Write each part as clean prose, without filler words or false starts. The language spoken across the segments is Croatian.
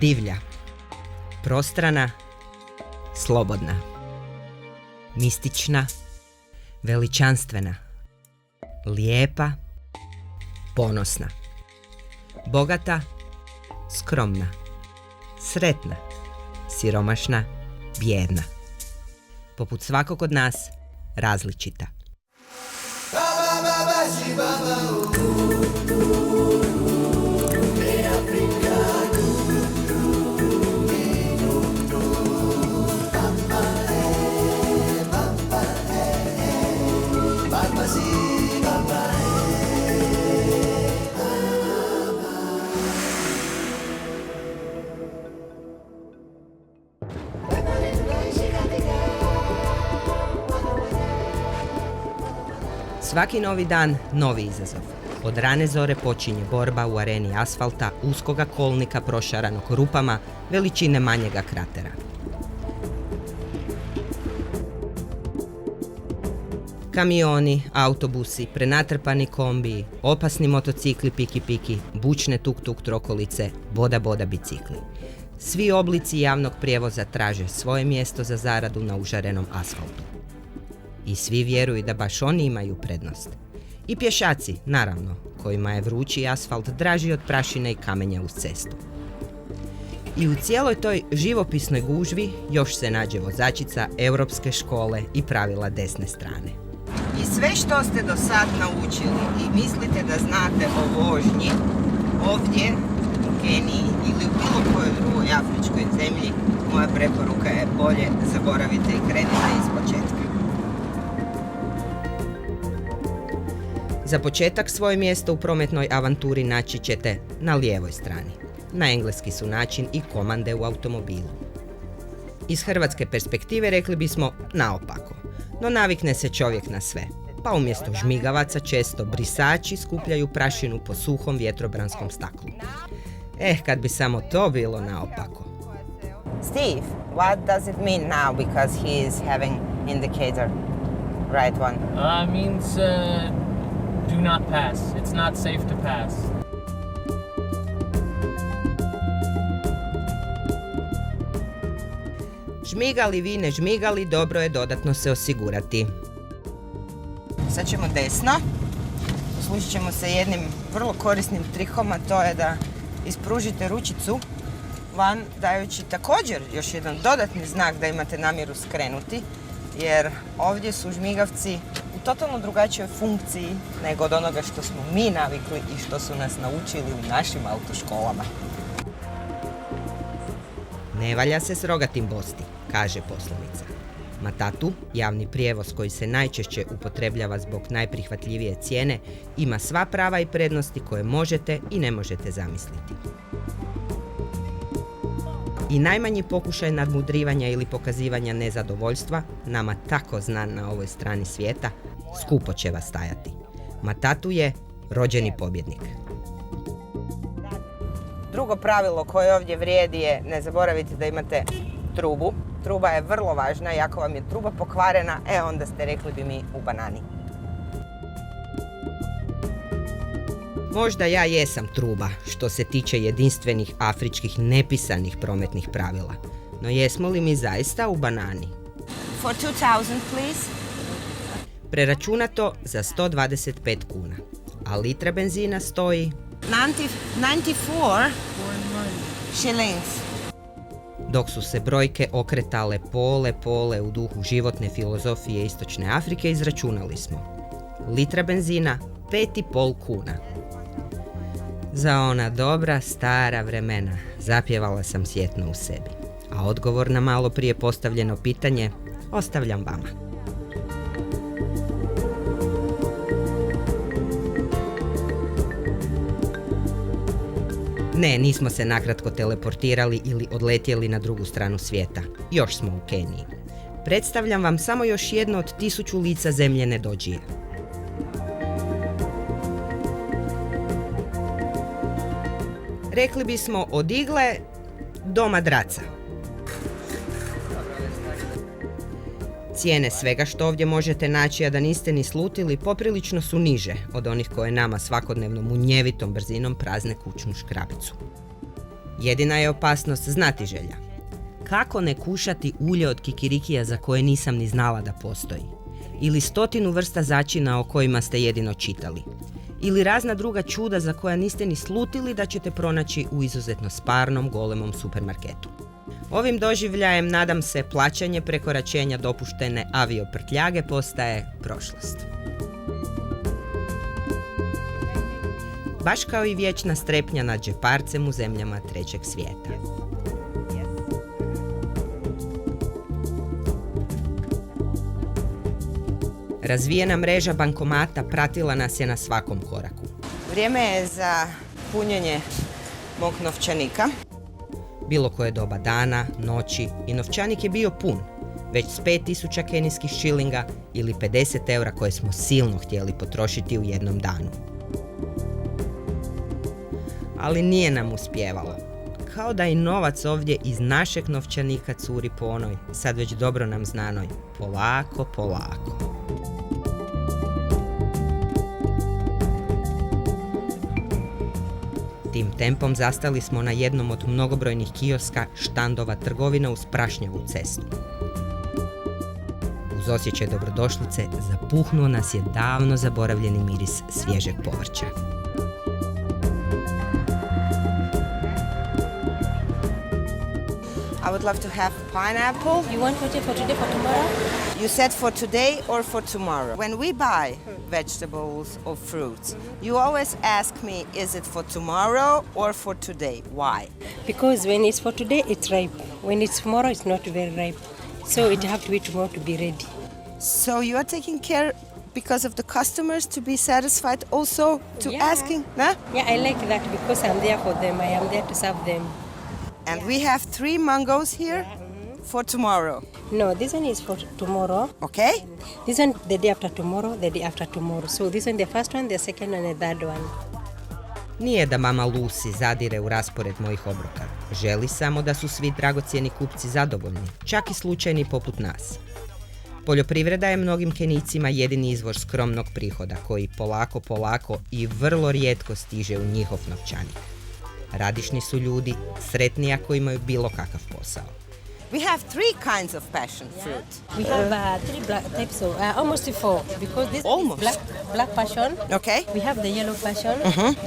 Divlja, prostrana, slobodna, mistična, veličanstvena, lijepa, ponosna, bogata, skromna, sretna, siromašna, bijedna. Poput svakog od nas, različita. Svaki novi dan, novi izazov. Od rane zore počinje borba u areni asfalta, uskoga kolnika prošaranog rupama, veličine manjega kratera. Kamioni, autobusi, prenatrpani kombiji, opasni motocikli piki-piki, bučne tuk-tuk trokolice, boda-boda bicikli. Svi oblici javnog prijevoza traže svoje mjesto za zaradu na užarenom asfaltu. I svi vjeruju da baš oni imaju prednost. I pješaci, naravno, kojima je vrući asfalt draži od prašine i kamenja uz cestu. I u cijeloj toj živopisnoj gužvi još se nađe vozačica europske škole i pravila desne strane. I sve što ste do sad naučili i mislite da znate o vožnji, ovdje u Keniji ili u bilo kojoj drugoj afričkoj zemlji, moja preporuka je bolje zaboravite i krenite iz početka. Za početak svoje mjesto u prometnoj avanturi naći ćete na lijevoj strani. Na engleski su način i komande u automobilu. Iz hrvatske perspektive rekli bismo naopako, no navikne se čovjek na sve. Pa umjesto žmigavaca često brisači skupljaju prašinu po suhom vjetrobranskom staklu. Kad bi samo to bilo naopako. Steve, what does it mean now because he is having indicator? Right one. Means do not pass. It's not safe to pass. Žmigali vi ne žmigali, dobro je dodatno se osigurati. Sad ćemo desno. Poslužit ćemo se jednim vrlo korisnim trikom, a to je da ispružite ručicu van, dajući također još jedan dodatni znak da imate namjeru skrenuti, jer ovdje su žmigavci u totalno drugačijoj funkciji nego od onoga što smo mi navikli i što su nas naučili u našim autoškolama. Ne valja se s rogatim bosti, kaže poslovica. Matatu, javni prijevoz koji se najčešće upotrebljava zbog najprihvatljivije cijene, ima sva prava i prednosti koje možete i ne možete zamisliti. I najmanji pokušaj nadmudrivanja ili pokazivanja nezadovoljstva, nama tako znan na ovoj strani svijeta, skupo će vas stajati. Matatu je rođeni pobjednik. Drugo pravilo koje ovdje vrijedi je ne zaboravite da imate trubu. Truba je vrlo važna i ako vam je truba pokvarena, onda ste rekli bi mi u banani. Možda ja jesam truba što se tiče jedinstvenih afričkih nepisanih prometnih pravila. No jesmo li mi zaista u banani? For 2000, please. Preračunato za 125 kuna. A litra benzina stoji 94 shillings. Dok su se brojke okretale pole u duhu životne filozofije Istočne Afrike, izračunali smo. Litra benzina 5,5 kuna. Za ona dobra stara vremena, zapjevala sam sjetno u sebi. A odgovor na malo prije postavljeno pitanje ostavljam vama. Ne, nismo se nakratko teleportirali ili odletjeli na drugu stranu svijeta. Još smo u Keniji. Predstavljam vam samo još jedno od 1000 lica zemlje nedođije. Rekli bismo od igle do madraca. Cijene svega što ovdje možete naći, a da niste ni slutili, poprilično su niže od onih koje nama svakodnevno munjevitom brzinom prazne kućnu škrabicu. Jedina je opasnost znatiželja. Kako ne kušati ulje od kikirikija za koje nisam ni znala da postoji? Ili 100 vrsta začina o kojima ste jedino čitali? Ili razna druga čuda za koja niste ni slutili da ćete pronaći u izuzetno sparnom golemom supermarketu. Ovim doživljajem, nadam se, plaćanje prekoračenja dopuštene avioprtljage postaje prošlost. Baš kao i vječna strepnja nad džeparcem u zemljama trećeg svijeta. Razvijena mreža bankomata pratila nas je na svakom koraku. Vrijeme je za punjenje mog novčanika. Bilo koje doba dana, noći i novčanik je bio pun, već s 5000 kenijskih šilinga ili 50 eura koje smo silno htjeli potrošiti u jednom danu. Ali nije nam uspijevalo. Kao da i novac ovdje iz našeg novčanika curi po onoj, sad već dobro nam znanoj, polako, polako. Tim tempom zastali smo na jednom od mnogobrojnih kioska, štandova, trgovina uz prašnjavu cestu. Uz osjećaj dobrodošlice zapuhnuo nas je davno zaboravljeni miris svježeg povrća. I would love to have pineapple. You want for today, for tomorrow? You said for today or for tomorrow? When we buy vegetables or fruits, you always ask me, is it for tomorrow or for today? Why? Because when it's for today, it's ripe. When it's tomorrow, it's not very ripe. So it have to be tomorrow to be ready. So you are taking care because of the customers to be satisfied also to asking? Huh? Yeah, I like that because I'm there for them. I am there to serve them. And we have 3 mangoes here for tomorrow. No, this one is for tomorrow. Okay? This one the day after tomorrow, the day after tomorrow. So this one the first one, the second one, the third one. Nije da mama Lucy zadire u raspored mojih obroka. Želi samo da su svi dragocjeni kupci zadovoljni, čak i slučajni poput nas. Poljoprivreda je mnogim Kenijcima jedini izvor skromnog prihoda koji polako i vrlo rijetko stiže u njihov novčanik. Radišni su ljudi, sretni ako imaju bilo kakav posao. We have 3 kinds of passion fruit. We have 3 types of, almost 4, because this Almost. is black passion. Okay? We have the yellow passion.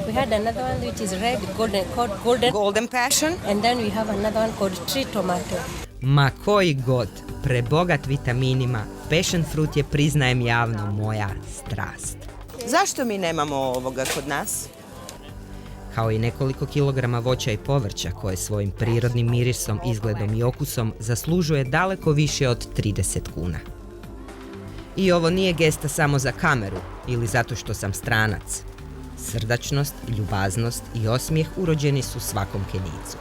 We had another one which is red, golden. Golden passion. And then we have another one called tree tomato. Ma koji god, prebogat vitaminima, passion fruit je, priznajem javno, moja strast. Zašto mi nemamo ovoga kod nas? Kao i nekoliko kilograma voća i povrća koje svojim prirodnim mirisom, izgledom i okusom zaslužuje daleko više od 30 kuna. I ovo nije gesta samo za kameru ili zato što sam stranac. Srdačnost, ljubaznost i osmijeh urođeni su svakom Kenijcu.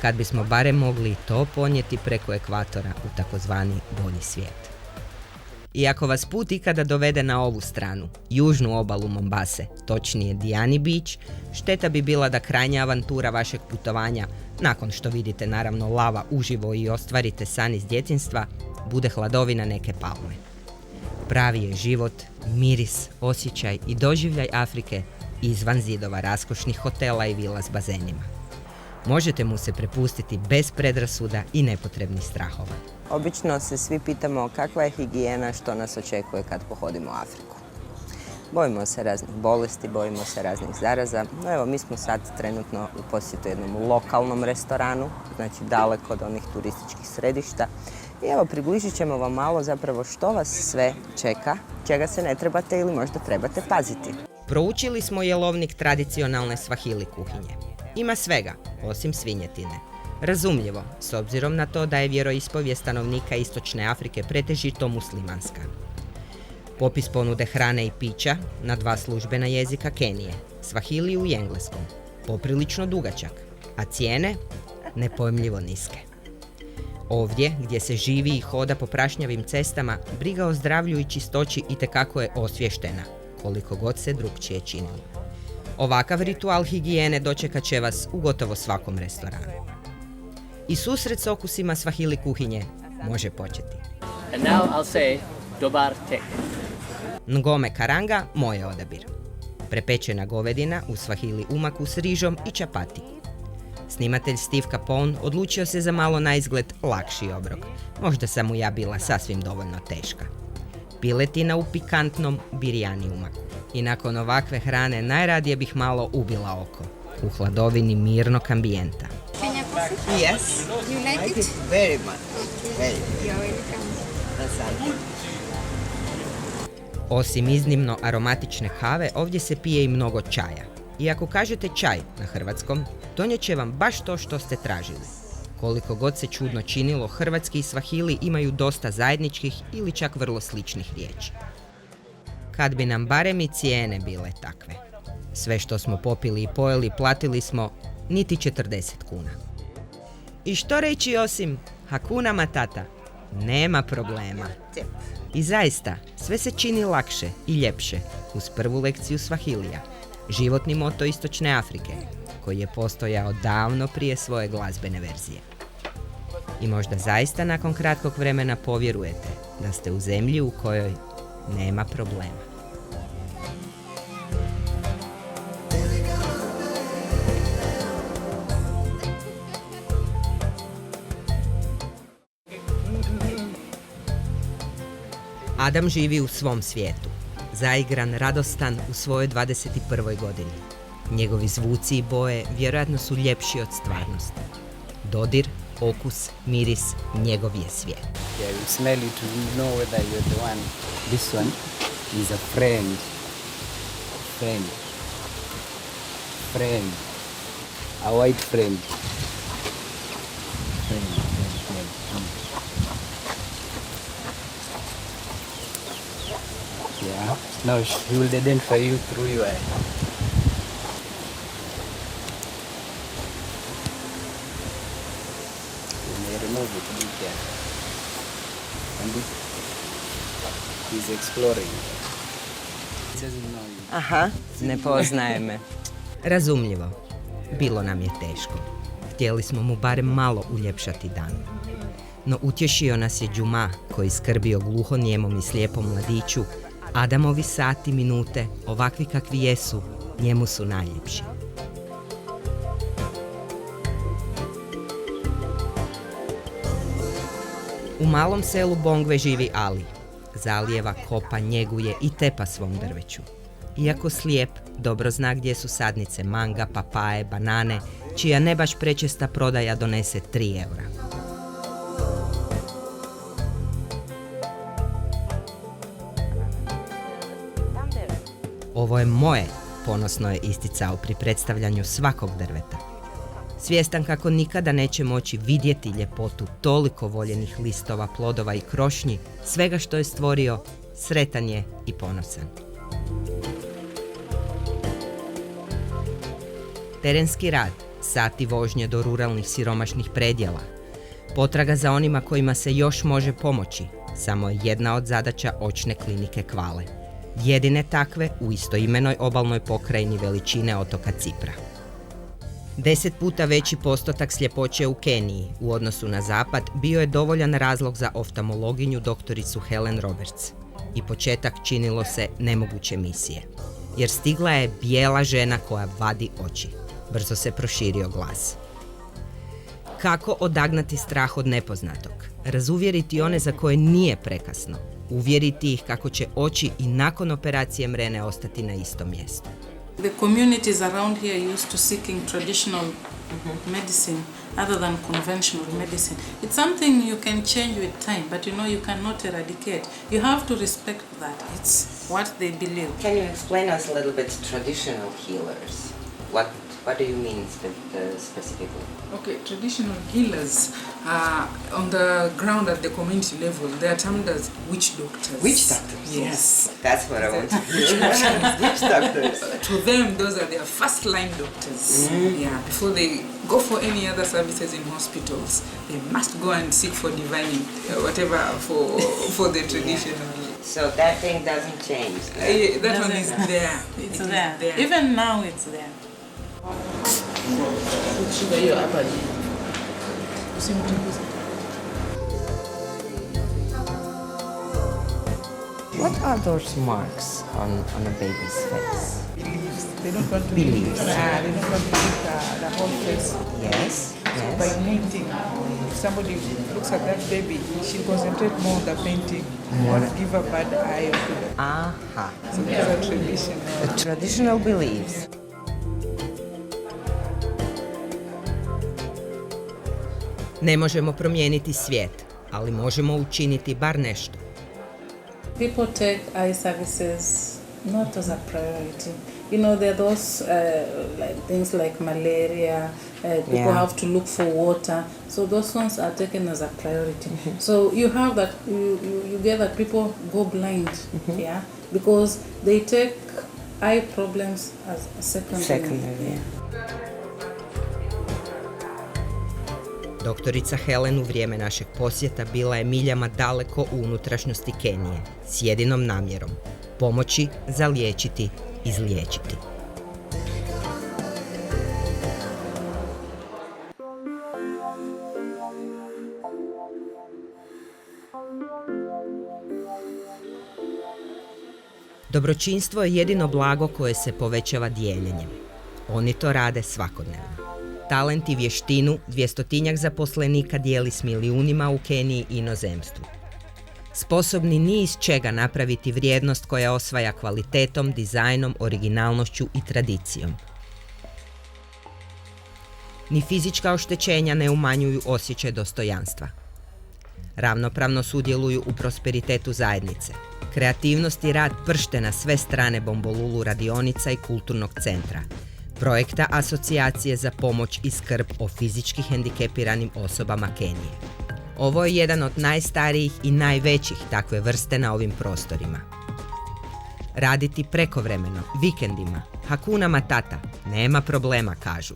Kad bismo barem mogli to ponijeti preko ekvatora u takozvani bolji svijet. I ako vas put ikada dovede na ovu stranu, južnu obalu Mombase, točnije Diani Beach, šteta bi bila da krajnja avantura vašeg putovanja, nakon što vidite naravno lava uživo i ostvarite san iz djetinjstva, bude hladovina neke palme. Pravi je život, miris, osjećaj i doživljaj Afrike izvan zidova raskošnih hotela i vila s bazenima. Možete mu se prepustiti bez predrasuda i nepotrebnih strahova. Obično se svi pitamo kakva je higijena, što nas očekuje kad pohodimo Afriku. Bojimo se raznih bolesti, bojimo se raznih zaraza. No evo, mi smo sad trenutno u posjetu jednom lokalnom restoranu, znači daleko od onih turističkih središta. I evo, približit ćemo vam malo zapravo što vas sve čeka, čega se ne trebate ili možda trebate paziti. Proučili smo jelovnik tradicionalne svahili kuhinje. Ima svega, osim svinjetine. Razumljivo, s obzirom na to da je vjeroispovijest stanovnika Istočne Afrike pretežito muslimanska. Popis ponude hrane i pića na 2 službena jezika Kenije, svahiliju i engleskom, poprilično dugačak, a cijene nepojmljivo niske. Ovdje, gdje se živi i hoda po prašnjavim cestama, briga o zdravlju i čistoći itekako je osvještena, koliko god se drukčije činilo. Ovakav ritual higijene dočekat će vas u gotovo svakom restoranu. I susret s okusima svahili kuhinje može početi. And now I'll say dobar tek. Ngome karanga, moj je odabir. Prepečena govedina u svahili umaku s rižom i čapati. Snimatelj Steve Capone odlučio se za malo na izgled lakši obrok. Možda sam mu ja bila sasvim dovoljno teška. Piletina u pikantnom birijani umaku. I nakon ovakve hrane najradije bih malo ubila oko. U hladovini mirnog ambijenta. Yes. You like it? Very much. Very. You're welcome. Osim iznimno aromatične kave, ovdje se pije i mnogo čaja. I ako kažete čaj na hrvatskom, donijet će vam baš to što ste tražili. Koliko god se čudno činilo, hrvatski i svahili imaju dosta zajedničkih ili čak vrlo sličnih riječi. Kad bi nam barem i cijene bile takve. Sve što smo popili i pojeli platili smo niti 40 kuna. I što reći osim Hakuna Matata? Nema problema. I zaista, sve se čini lakše i ljepše uz prvu lekciju svahilija, životni moto Istočne Afrike, koji je postojao davno prije svoje glazbene verzije. I možda zaista nakon kratkog vremena povjerujete da ste u zemlji u kojoj nema problema. Adam živi u svom svijetu, zaigran, radostan u svojoj 21. godini. Njegovi zvuci i boje vjerojatno su ljepši od stvarnosti. Dodir, okus, miris, njegov je svijet. Yeah, you smell it to know whether you're the one. This one is a friend. Friend. Friend. A white friend. Friend. Yeah. Now he will identify you through your eye. You may remove it, be careful. And he's exploring. He doesn't know you. Aha, ne poznaje me. Razumljivo, bilo nam je teško. Htjeli smo mu barem malo uljepšati dan. No utješio nas je Džuma, koji skrbi o gluhonijemom i slijepom mladiću. Adamovi sati, minute, ovakvi kakvi jesu, njemu su najljepši. U malom selu Bongve živi Ali. Zalijeva, kopa, njeguje i tepa svom drveću. Iako slijep, dobro zna gdje su sadnice manga, papaje, banane, čija ne baš prečesta prodaja donese 3 eura. Ovo je moje, ponosno je isticao pri predstavljanju svakog drveta. Svjestan kako nikada neće moći vidjeti ljepotu toliko voljenih listova, plodova i krošnji, svega što je stvorio, sretan je i ponosan. Terenski rad, sati vožnje do ruralnih siromašnih predjela, potraga za onima kojima se još može pomoći, samo je jedna od zadaća očne klinike Kvale. Jedine takve u istoimenoj obalnoj pokrajini veličine otoka Cipra. 10 puta veći postotak sljepoće u Keniji u odnosu na zapad bio je dovoljan razlog za oftalmologinju doktoricu Helen Roberts. I početak činilo se nemoguće misije. Jer stigla je bijela žena koja vadi oči. Brzo se proširio glas. Kako odagnati strah od nepoznatog? Razuvjeriti one za koje nije prekasno. Uvjeriti ih kako će oči i nakon operacije mrene ostati na istom mjestu. The communities around here used to seeking traditional medicine other than conventional medicine. It's something you can change with time, but you cannot eradicate. You have to respect that. It's what they believe. Can you explain us a little bit traditional healers? What do you mean specifically? Okay, traditional healers on the ground at the community level, they are termed as witch doctors. Witch doctors? Yes. That's what I want to hear. Witch doctors. To them, those are their first line doctors. Yeah, before they go for any other services in hospitals, they must go and seek for divining, whatever, for the traditional. So that thing doesn't change. That one is there. It's there. Even now it's there. What are those marks on a baby's face? They don't want to Beliefs. they don't want to leave the whole face. Yes, So by yes. painting, if somebody looks at that baby, she'll concentrate more on the painting, More. not give a bad eye to the. Aha. So these are traditional. The traditional beliefs. Ne možemo promijeniti svijet, ali možemo učiniti bar nešto. People take eye services not as a priority. You know, there are those like things like malaria, people Yeah. have to look for water. So those ones are taken as a priority. So you have that, you get that people go blind, yeah, because they take eye problems as a secondary. Secondary, yeah. Doktorica Helen u vrijeme našeg posjeta bila je miljama daleko u unutrašnjosti Kenije s jedinom namjerom – pomoći, zaliječiti, izliječiti. Dobročinstvo je jedino blago koje se povećava dijeljenjem. Oni to rade svakodnevno. Talent i vještinu 200-tinjak zaposlenika dijeli s milijunima u Keniji i inozemstvu. Sposobni ni iz čega napraviti vrijednost koja osvaja kvalitetom, dizajnom, originalnošću i tradicijom. Ni fizička oštećenja ne umanjuju osjećaj dostojanstva. Ravnopravno sudjeluju u prosperitetu zajednice. Kreativnost i rad pršte na sve strane Bombolulu radionica i kulturnog centra, projekta Asocijacije za pomoć i skrb o fizički hendikepiranim osobama Kenije. Ovo je jedan od najstarijih i najvećih takve vrste na ovim prostorima. Raditi prekovremeno, vikendima, Hakuna Matata, nema problema, kažu.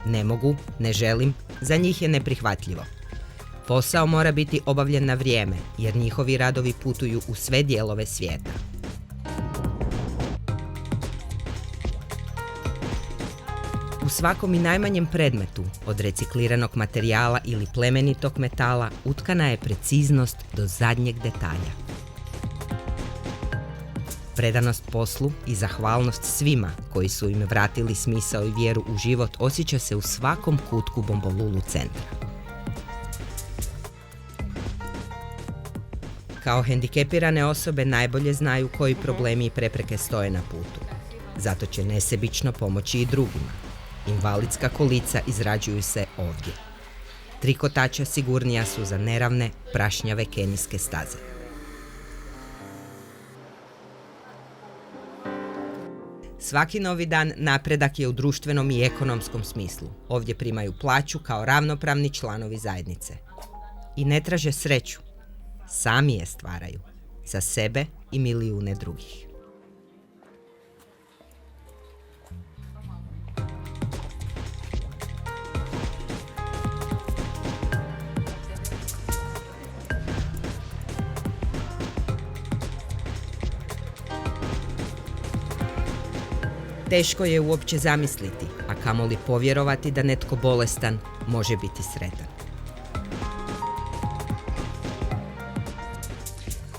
Ne mogu, ne želim, za njih je neprihvatljivo. Posao mora biti obavljen na vrijeme, jer njihovi radovi putuju u sve dijelove svijeta. U svakom i najmanjem predmetu, od recikliranog materijala ili plemenitog metala, utkana je preciznost do zadnjeg detalja. Predanost poslu i zahvalnost svima koji su im vratili smisao i vjeru u život osjeća se u svakom kutku Bombolulu centra. Kao hendikepirane osobe najbolje znaju koji problemi i prepreke stoje na putu. Zato će nesebično pomoći i drugima. Invalidska kolica izrađuju se ovdje. 3 kotača sigurnija su za neravne, prašnjave kenijske staze. Svaki novi dan napredak je u društvenom i ekonomskom smislu. Ovdje primaju plaću kao ravnopravni članovi zajednice. I ne traže sreću. Sami je stvaraju. Za sebe i milijune drugih. Teško je uopće zamisliti, a kamoli povjerovati da netko bolestan može biti sretan.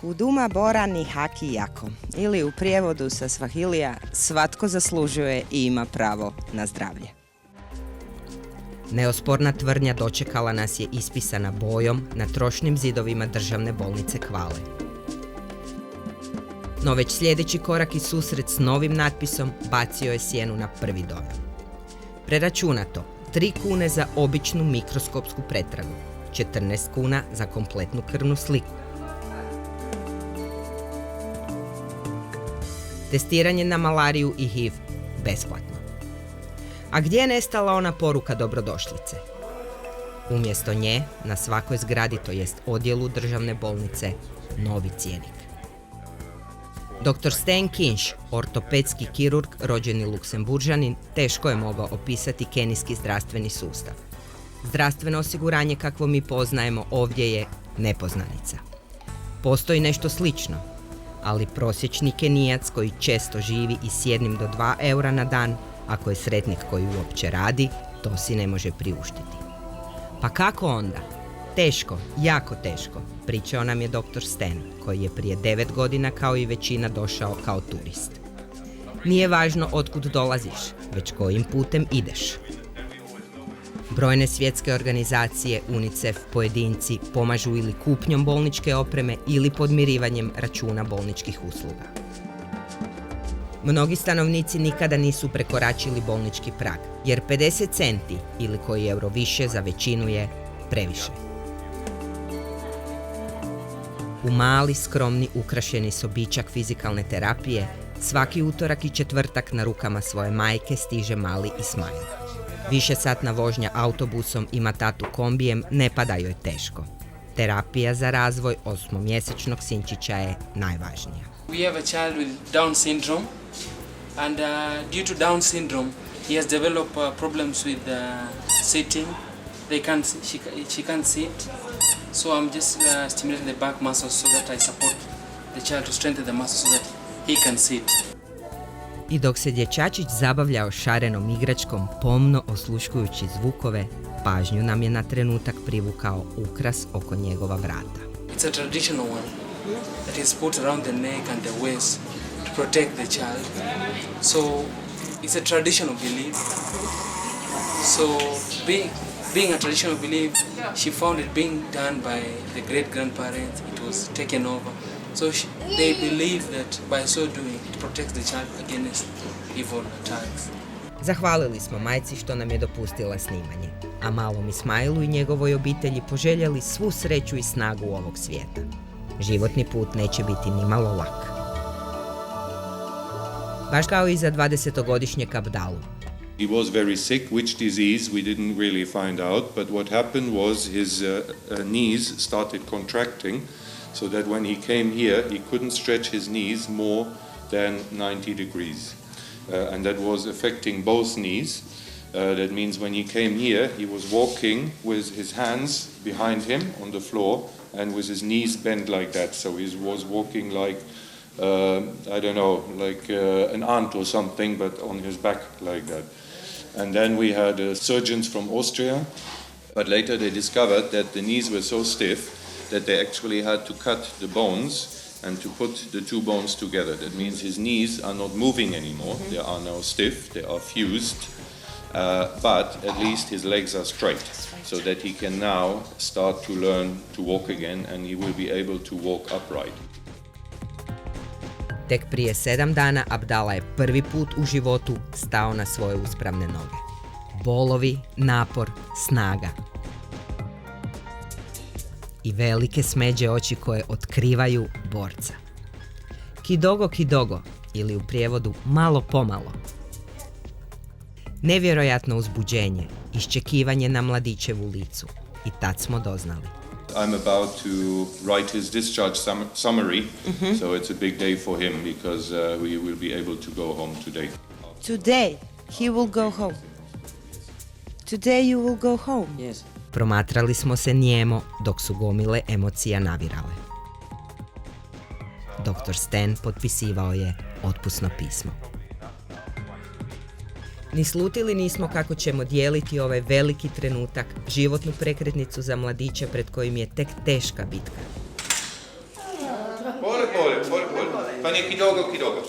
Huduma bora ni haki jako, ili u prijevodu sa Swahilija svatko zaslužuje i ima pravo na zdravlje. Neosporna tvrdnja dočekala nas je ispisana bojom na trošnim zidovima državne bolnice Kvale. No već sljedeći korak i susret s novim natpisom bacio je sjenu na prvi dojam. Preračunato, 3 kune za običnu mikroskopsku pretragu, 14 kuna za kompletnu krvnu sliku. Testiranje na malariju i HIV besplatno. A gdje je nestala ona poruka dobrodošlice? Umjesto nje, na svakoj zgradi, to jest odjelu državne bolnice, novi cjenik. Dr. Stan Kinch, ortopedski kirurg, rođeni Luksemburžanin, teško je mogao opisati kenijski zdravstveni sustav. Zdravstveno osiguranje kakvo mi poznajemo ovdje je nepoznanica. Postoji nešto slično, ali prosječni Kenijac koji često živi i s 1 do 2 eura na dan, ako je sretnik koji uopće radi, to si ne može priuštiti. Pa kako onda? Teško, jako teško, pričao nam je dr. Stan, koji je prije 9 godina kao i većina došao kao turist. Nije važno otkud dolaziš, već kojim putem ideš. Brojne svjetske organizacije, UNICEF, pojedinci pomažu ili kupnjom bolničke opreme ili podmirivanjem računa bolničkih usluga. Mnogi stanovnici nikada nisu prekoračili bolnički prag, jer 50 centi ili koji euro više za većinu je previše. U mali, skromni, ukrašeni sobičak fizikalne terapije svaki utorak i četvrtak na rukama svoje majke stiže mali Ismail. Višesatna vožnja autobusom i matatu kombijem ne pada joj teško. Terapija za razvoj 8-mjesečnog sinčića je najvažnija. We have a child with Down syndrome, and due to Down syndrome, he has developed problems with sitting. She can't sit, so I'm just stimulating the back muscles so that I support the child to strengthen the muscles so that he can sit. I dok se dječačić zabavljao šarenom igračkom, pomno osluškujući zvukove, pažnju nam je na trenutak privukao ukras oko njegova vrata. It's a traditional one that is put around the neck and the waist to protect the child. So it's a traditional belief. So being a traditional belief, she found it being done by the great-grandparents. It was taken over. So they believe that by so doing, it protects the child against evil attacks. Zahvalili smo majci što nam je dopustila snimanje, a malom Ismailu i njegovoj obitelji poželjeli svu sreću i snagu ovog svijeta. Životni put neće biti ni malo lak. Baš kao i za 20-godišnjeg Abdalu. He was very sick. Which disease we didn't really find out, but what happened was his knees started contracting, so that when he came here, he couldn't stretch his knees more than 90 degrees. And that was affecting both knees. That means when he came here, he was walking with his hands behind him on the floor and with his knees bent like that. So he was walking like, I don't know, like an ant or something, but on his back like that. And then we had surgeons from Austria, but later they discovered that the knees were so stiff that they actually had to cut the bones and to put the two bones together. That means his knees are not moving anymore. Mm-hmm. They are now stiff, they are fused, but at least his legs are straight, so that he can now start to learn to walk again and he will be able to walk upright. Tek prije 7 dana Abdala je prvi put u životu stao na svoje uspravne noge. Bolovi, napor, snaga. I velike smeđe oči koje otkrivaju borca. Kidogo, kidogo, ili u prijevodu malo pomalo. Nevjerojatno uzbuđenje, iščekivanje na mladićevu licu. I tad smo doznali. I'm about to write his discharge summary, so it's a big day for him because we will be able to go home today. Today he will go home. Today you will go home. Yes. Promatrali smo se nijemo dok su gomile emocija navirale. Dr. Stan potpisivao je otpusno pismo. Ni slutili nismo kako ćemo dijeliti ovaj veliki trenutak, životnu prekretnicu za mladića pred kojim je tek teška bitka. Pa neki kidogo.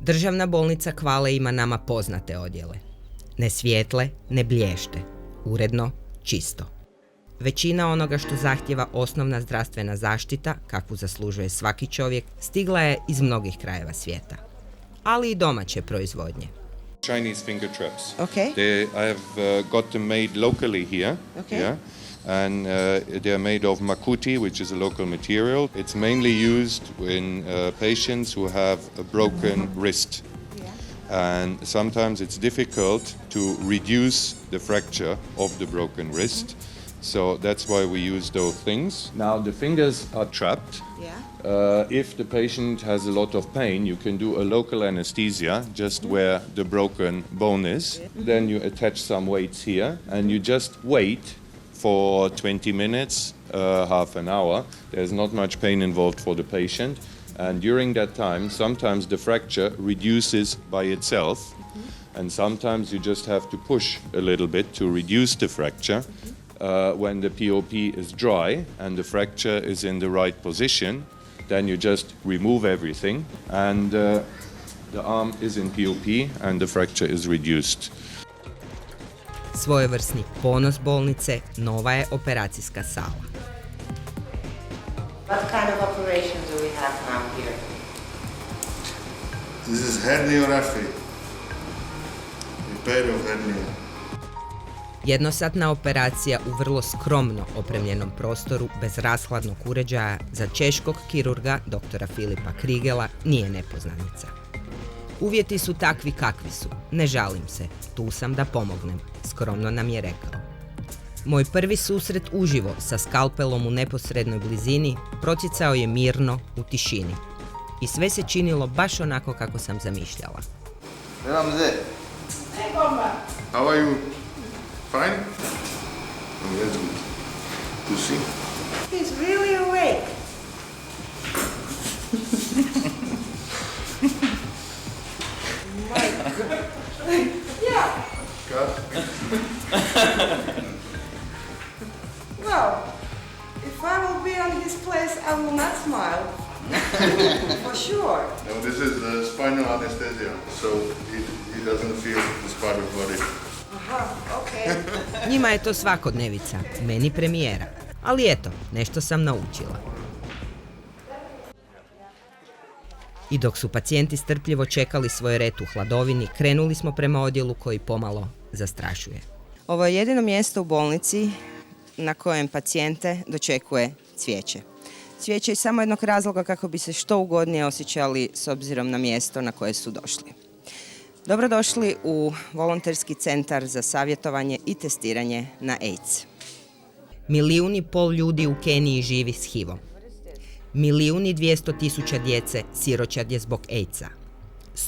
Državna bolnica Kvale ima nama poznate odjele. Ne svijetle, ne blješte. Uredno, čisto. Većina onoga što zahtjeva osnovna zdravstvena zaštita, kakvu zaslužuje svaki čovjek, stigla je iz mnogih krajeva svijeta. Ali i domaće proizvodnje. Chinese finger traps. Okay. I have got them made locally here. Okay. Yeah, and they are made of makuti, which is a local material. It's mainly used in patients who have a broken wrist. And sometimes it's difficult to reduce the fracture of the broken wrist. So that's why we use those things. Now the fingers are trapped. If the patient has a lot of pain, you can do a local anesthesia just where the broken bone is. Then you attach some weights here and you just wait for 20 minutes, half an hour. There's not much pain involved for the patient. And during that time, sometimes the fracture reduces by itself. And sometimes you just have to push a little bit to reduce the fracture. when the POP is dry and the fracture is in the right position, then you just remove everything and the arm is in POP and the fracture is reduced. Svojevrsni ponos bolnice, nova je operacijska sala. What kind of operation do we have now here? This is herniorrhaphy. Repair of hernia. Jednosatna operacija u vrlo skromno opremljenom prostoru bez rashladnog uređaja za češkog kirurga doktora Filipa Krigela nije nepoznanica. Uvjeti su takvi kakvi su, ne žalim se, tu sam da pomognem, skromno nam je rekao. Moj prvi susret uživo sa skalpelom u neposrednoj blizini procicao je mirno u tišini. I sve se činilo baš onako kako sam zamišljala. How are you? Fine? Oh, that's good. You see? He's really awake. My God. Yeah. Well, if I will be on his place, I will not smile. For sure. No, this is spinal anesthesia, so he doesn't feel this part of body. Okay. Njima je to svakodnevica, meni premijera. Ali eto, nešto sam naučila. I dok su pacijenti strpljivo čekali svoj red u hladovini, krenuli smo prema odjelu koji pomalo zastrašuje. Ovo je jedino mjesto u bolnici na kojem pacijente dočekuje cvijeće. Cvijeće iz samo jednog razloga kako bi se što ugodnije osjećali s obzirom na mjesto na koje su došli. Dobrodošli u volonterski centar za savjetovanje i testiranje na AIDS. 1,5 milijuna ljudi u Keniji živi s HIV-om. 1.200.000 djece siročad je zbog AIDS-a.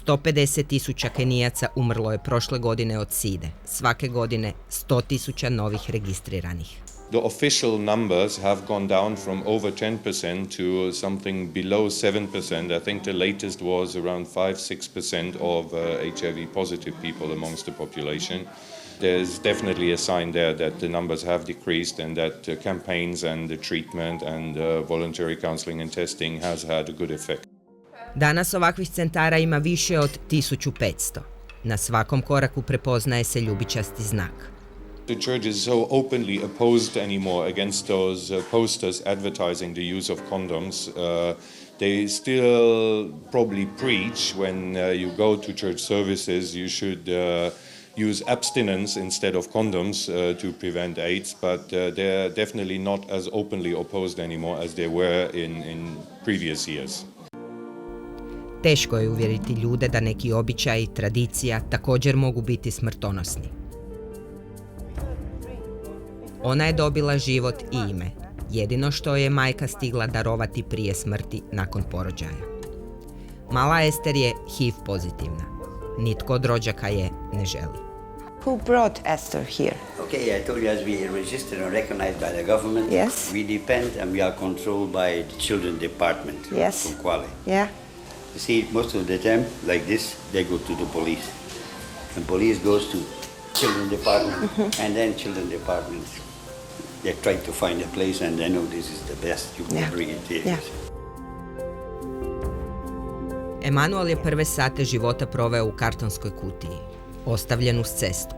150.000 Kenijaca umrlo je prošle godine od side. Svake godine 100.000 novih registriranih. The official numbers have gone down from over 10% to something below 7%. I think the latest was around 5-6% of HIV positive people amongst the population. There's definitely a sign there that the numbers have decreased and that campaigns and the treatment and voluntary counseling and testing has had a good effect. Danas ovakvih centara ima više od 1500. Na svakom koraku prepoznaje se ljubičasti znak. The church is so openly opposed anymore against those posters advertising the use of condoms. They still probably preach when you go to church services you should use abstinence instead of condoms to prevent AIDS, but they're definitely not as openly opposed anymore as they were in previous years. Teško je uvjeriti ljude da neki običaji i tradicija također mogu biti smrtonosni. Ona je dobila život i ime, jedino što je majka stigla darovati prije smrti nakon porođaja. Mala Ester je HIV pozitivna. Nitko od rođaka je ne želi. Who brought Esther here? Okay, I told you as we are registered and recognized by the government, Yes. we depend and we are controlled by the children department Yes. from Kwale. Yeah. You see, most of the time, like this, they go to the police. And police goes to children department and then children department. They try to find a place and they know this is the best, you can bring it here. Yeah. Emanuel je prve sate života proveo u kartonskoj kutiji, ostavljen uz cestu.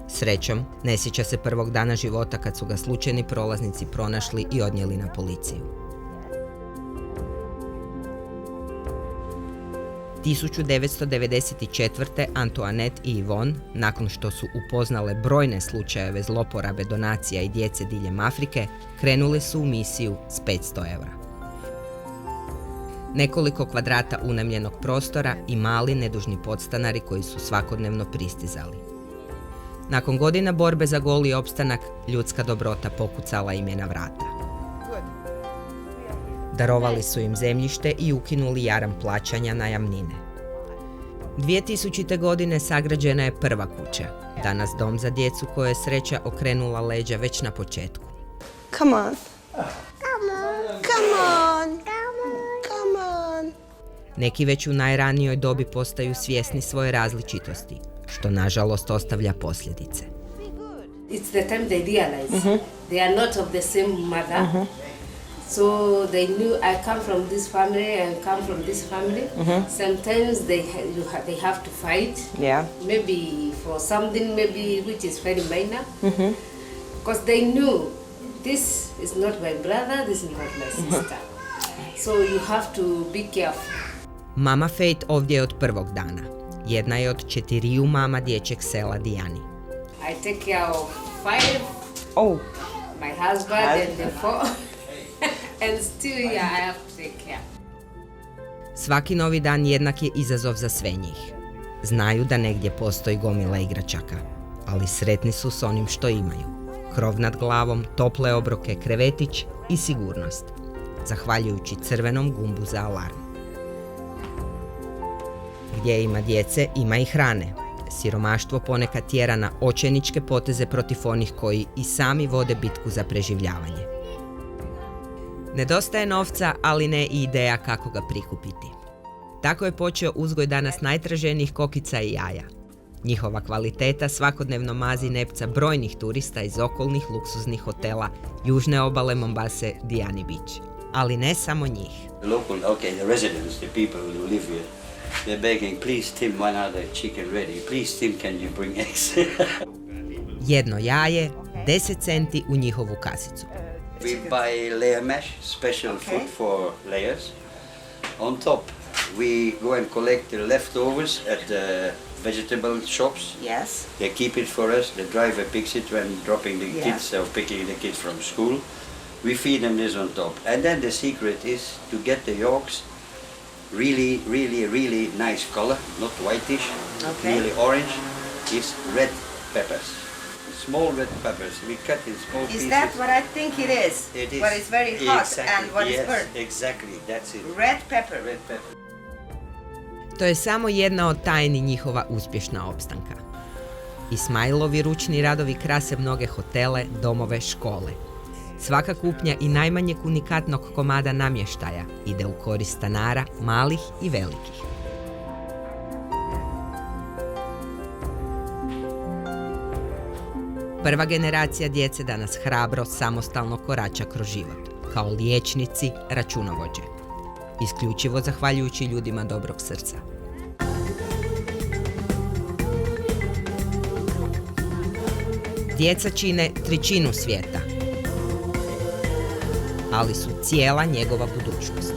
Srećom, ne sjeća se prvog dana života kad su ga slučajni prolaznici pronašli i odnijeli na policiju. 1994. Antoinette i Yvonne, nakon što su upoznale brojne slučajeve zloporabe donacija i djece diljem Afrike, krenuli su u misiju s 500 eura. Nekoliko kvadrata unajmljenog prostora i mali nedužni podstanari koji su svakodnevno pristizali. Nakon godina borbe za goli opstanak, ljudska dobrota pokucala im je na vrata. Darovali su im zemljište i ukinuli jaram plaćanja najamnine. 2000. godine sagrađena je prva kuća, danas dom za djecu kojoj je sreća okrenula leđa već na početku. Come on. Come on. Come on. Come on. Neki već u najranijoj dobi postaju svjesni svoje različitosti, što nažalost ostavlja posljedice. It's the time they realize they are not of the same mother. So they knew I come from this family, I come from this family. Sometimes they have to fight. Yeah. Maybe for something maybe which is very minor. Because they knew this is not my brother, this is not my sister. So you have to be careful. Mama Faith ovdje je od prvog dana. Jedna je od 4 mama dječjeg sela Dijani. I take care of 5. Oh. My husband and the 4. And still, yeah, I have to take care. Svaki novi dan jednak je izazov za sve njih. Znaju da negdje postoji gomila igračaka, ali sretni su s onim što imaju. Krov nad glavom, tople obroke, krevetić i sigurnost. Zahvaljujući crvenom gumbu za alarm. Gdje ima djece, ima i hrane. Siromaštvo ponekad tjera na očajničke poteze protiv onih koji i sami vode bitku za preživljavanje. Nedostaje novca, ali ne i ideja kako ga prikupiti. Tako je počeo uzgoj danas najtraženijih kokica i jaja. Njihova kvaliteta svakodnevno mazi nepca brojnih turista iz okolnih luksuznih hotela južne obale Mombase, Diani Beach. Ali ne samo njih. The residents, the people who live here, they're begging, please Tim, one other chicken ready. Please Tim, can you bring eggs? Jedno jaje, 10 centi u njihovu kasicu. We buy layer mash, special food for layers. On top, we go and collect the leftovers at the vegetable shops. Yes. They keep it for us. The driver picks it when dropping the kids or picking the kids from school. We feed them this on top. And then the secret is to get the yolks really, really, really nice color, not whitish, really orange. It's red peppers. Small red peppers. We cut in small pieces. Is that what I think it is? It is. What is very hot Exactly. and what is burnt? Exactly, that's it. Red pepper. Red pepper. To je samo jedna od tajni njihova uspješna opstanka. Ismailovi ručni radovi krase mnoge hotele, domove, škole. Svaka kupnja i najmanjeg unikatnog komada namještaja ide u korist stanara, malih i velikih. Prva generacija djece danas hrabro, samostalno korača kroz život, kao liječnici, računovođe. Isključivo zahvaljujući ljudima dobrog srca. Djeca čine 1/3 svijeta, ali su cijela njegova budućnost.